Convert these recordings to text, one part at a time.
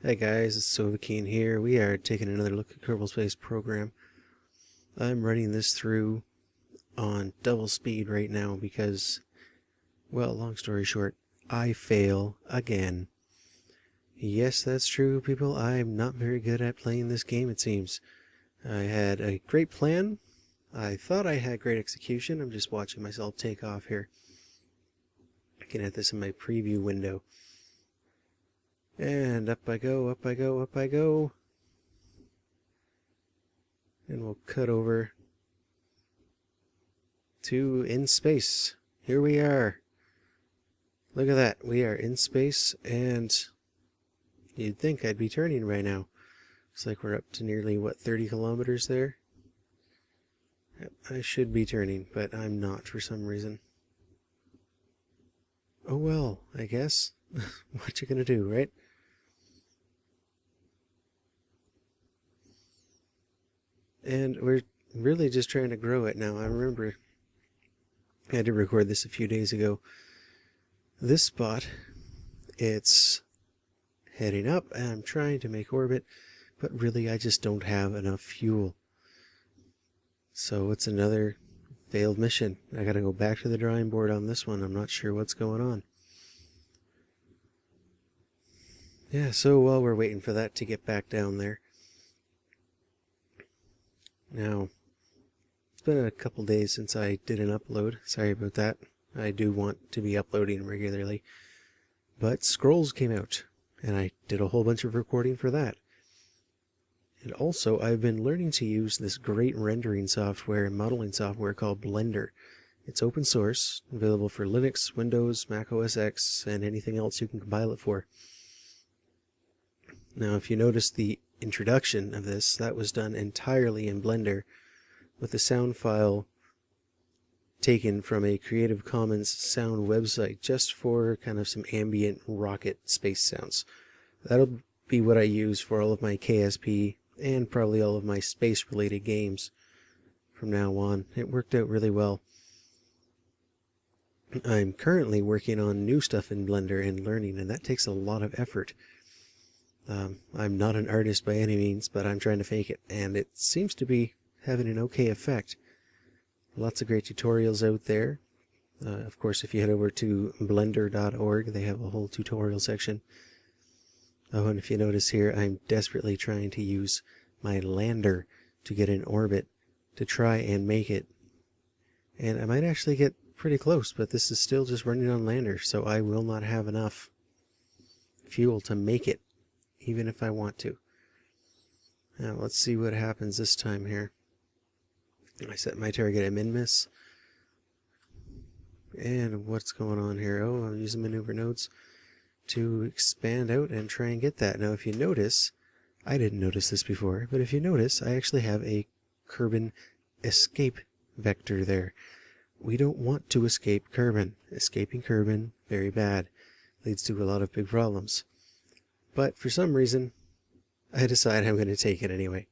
Hey guys, it's Sovahkiin here. We are taking another look at Kerbal Space Program. I'm running this through on double speed right now because, well, long story short, I fail again. Yes, that's true, people. I'm not very good at playing this game, it seems. I had a great plan. I thought I had great execution. I'm just watching myself take off here. Looking at this in my preview window. And up I go, up I go, up I go. And we'll cut over to in space. Here we are. Look at that. We are in space, and you'd think I'd be turning right now. Looks like we're up to nearly, what, 30 kilometers there? Yep, I should be turning, but I'm not for some reason. Oh well, I guess. What you gonna do, right? And we're really just trying to grow it now. I remember I had to record this a few days ago. This spot, it's heading up and I'm trying to make orbit, but really I just don't have enough fuel. So it's another failed mission. I gotta go back to the drawing board on this one. I'm not sure what's going on. Yeah, so while we're waiting for that to get back down there, now, it's been a couple days since I did an upload. Sorry about that. I do want to be uploading regularly. But Scrolls came out, and I did a whole bunch of recording for that. And also, I've been learning to use this great rendering software and modeling software called Blender. It's open source, available for Linux, Windows, Mac OS X, and anything else you can compile it for. Now, if you notice the introduction of this, that was done entirely in Blender with the sound file taken from a Creative Commons sound website just for kind of some ambient rocket space sounds. That'll be what I use for all of my KSP and probably all of my space related games from now on. It worked out really well. I'm currently working on new stuff in Blender and learning, and that takes a lot of effort. I'm not an artist by any means, but I'm trying to fake it, and it seems to be having an okay effect. Lots of great tutorials out there. Of course, if you head over to blender.org, they have a whole tutorial section. Oh, and if you notice here, I'm desperately trying to use my lander to get in orbit to try and make it. And I might actually get pretty close, but this is still just running on lander, so I will not have enough fuel to make it, even if I want to. Now, let's see what happens this time here. I set my target at minmus. And what's going on here? Oh, I'm using maneuver nodes to expand out and try and get that. Now, if you notice, I didn't notice this before, but if you notice, I actually have a Kerbal escape vector there. We don't want to escape Kerbal. Escaping Kerbal, very bad. Leads to a lot of big problems. But for some reason, I decide I'm going to take it anyway.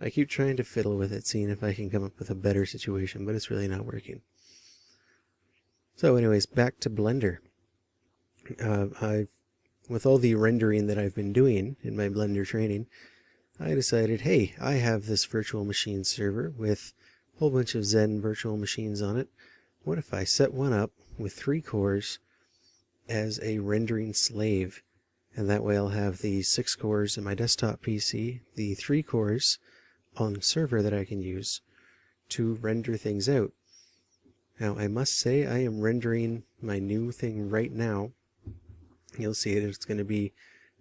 I keep trying to fiddle with it, seeing if I can come up with a better situation, but it's really not working. So anyways, back to Blender. With all the rendering that I've been doing in my Blender training, I decided, hey, I have this virtual machine server with a whole bunch of Zen virtual machines on it. What if I set one up with 3 cores as a rendering slave? And that way I'll have the 6 cores in my desktop PC, the 3 cores on server that I can use to render things out. Now, I must say I am rendering my new thing right now. You'll see it. It's going to be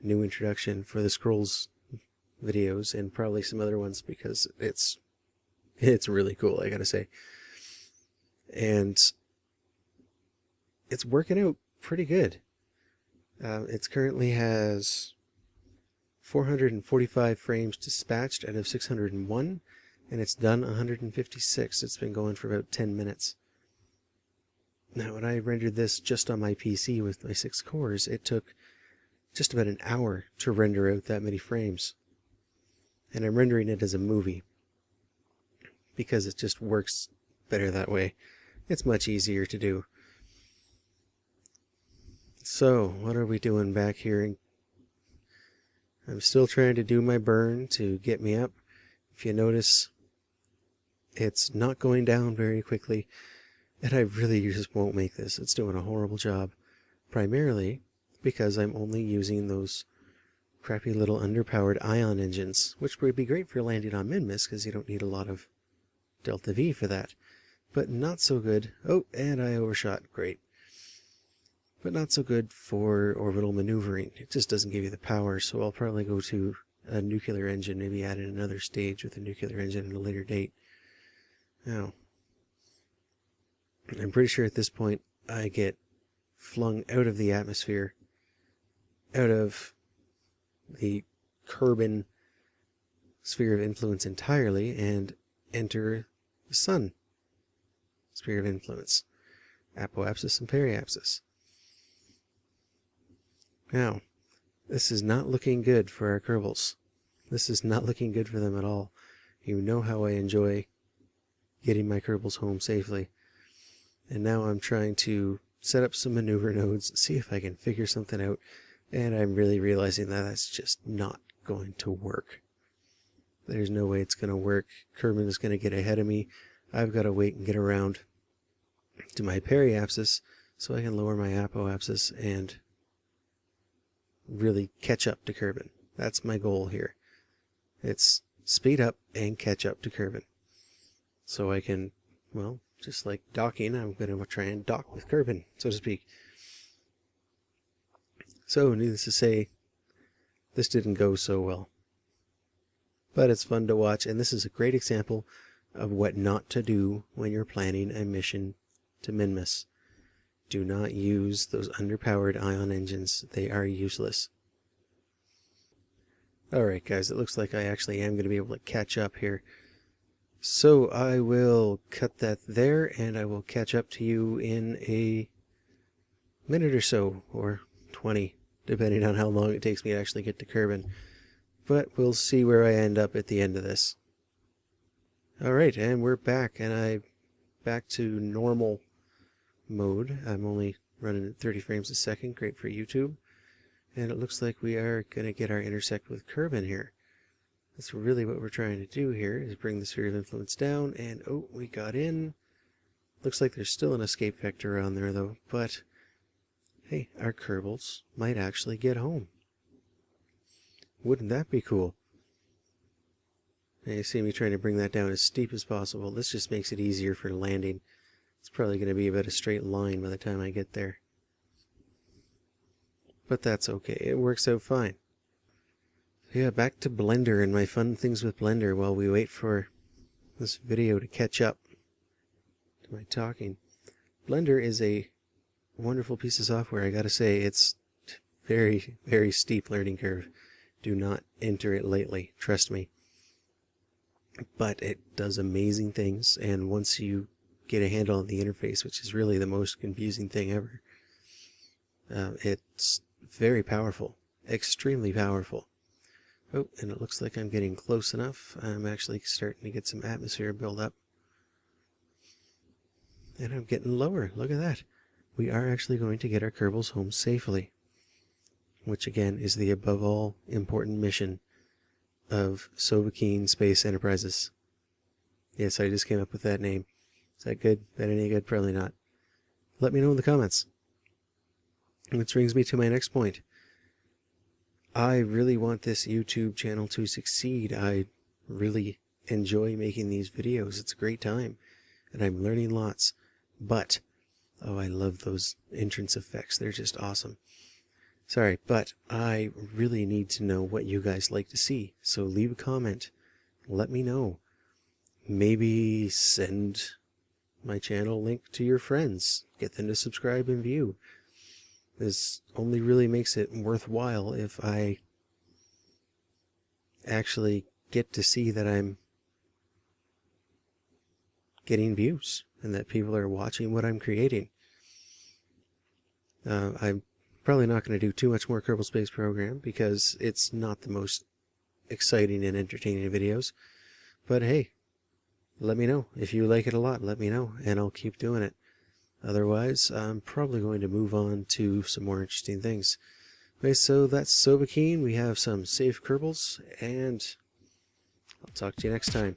a new introduction for the Scrolls videos and probably some other ones because it's really cool, I gotta say. And it's working out pretty good. It currently has 445 frames dispatched out of 601, and it's done 156. It's been going for about 10 minutes. Now, when I rendered this just on my PC with my 6 cores, it took just about an hour to render out that many frames. And I'm rendering it as a movie because it just works better that way. It's much easier to do. So, what are we doing back here? I'm still trying to do my burn to get me up. If you notice, it's not going down very quickly, and I really just won't make this. It's doing a horrible job, primarily because I'm only using those crappy little underpowered ion engines, which would be great for landing on minmus because you don't need a lot of delta V for that, but not so good. Oh, and I overshot. Great. But not so good for orbital maneuvering. It just doesn't give you the power, so I'll probably go to a nuclear engine, maybe add in another stage with a nuclear engine at a later date. Now, I'm pretty sure at this point I get flung out of the atmosphere, out of the Kerbal sphere of influence entirely, and enter the Sun sphere of influence, apoapsis and periapsis. Now, this is not looking good for our Kerbals. This is not looking good for them at all. You know how I enjoy getting my Kerbals home safely. And now I'm trying to set up some maneuver nodes, see if I can figure something out, and I'm really realizing that that's just not going to work. There's no way it's going to work. Kerbal is going to get ahead of me. I've got to wait and get around to my periapsis so I can lower my apoapsis and really catch up to Kerbal. That's my goal here. It's speed up and catch up to Kerbal. So I can, well, just like docking, I'm going to try and dock with Kerbal, so to speak. So, needless to say, this didn't go so well. But it's fun to watch, and this is a great example of what not to do when you're planning a mission to minmus. Do not use those underpowered ion engines. They are useless. Alright guys, it looks like I actually am going to be able to catch up here. So I will cut that there, and I will catch up to you in a minute or so, or 20, depending on how long it takes me to actually get to Kerbal. But we'll see where I end up at the end of this. Alright, and we're back, and I'm back to normal mode. I'm only running at 30 frames a second, great for YouTube. And it looks like we are going to get our intersect with Kerbal here. That's really what we're trying to do here, is bring the sphere of influence down, and oh, we got in. Looks like there's still an escape vector on there though, but hey, our Kerbals might actually get home. Wouldn't that be cool? Now you see me trying to bring that down as steep as possible. This just makes it easier for landing. It's probably going to be about a straight line by the time I get there. But that's okay, it works out fine. Yeah, back to Blender and my fun things with Blender while we wait for this video to catch up to my talking. Blender is a wonderful piece of software, I gotta say. It's very, very steep learning curve. Do not enter it lightly, trust me. But it does amazing things, and once you get a handle on the interface, which is really the most confusing thing ever, it's very powerful, extremely powerful. Oh, and it looks like I'm getting close enough. I'm actually starting to get some atmosphere build up. And I'm getting lower. Look at that. We are actually going to get our Kerbals home safely. Which again is the above all important mission of Sovahkiin Space Enterprises. Yes, I just came up with that name. Is that good? That any good? Probably not. Let me know in the comments. Which brings me to my next point. I really want this YouTube channel to succeed. I really enjoy making these videos. It's a great time, and I'm learning lots. But, oh, I love those entrance effects. They're just awesome. Sorry, but I really need to know what you guys like to see. So leave a comment. Let me know. Maybe send my channel link to your friends. Get them to subscribe and view. This only really makes it worthwhile if I actually get to see that I'm getting views and that people are watching what I'm creating. I'm probably not going to do too much more Kerbal Space Program because it's not the most exciting and entertaining videos. But hey, let me know. If you like it a lot, let me know, and I'll keep doing it. Otherwise, I'm probably going to move on to some more interesting things. Okay, so that's Sovahkiin. We have some safe Kerbals, and I'll talk to you next time.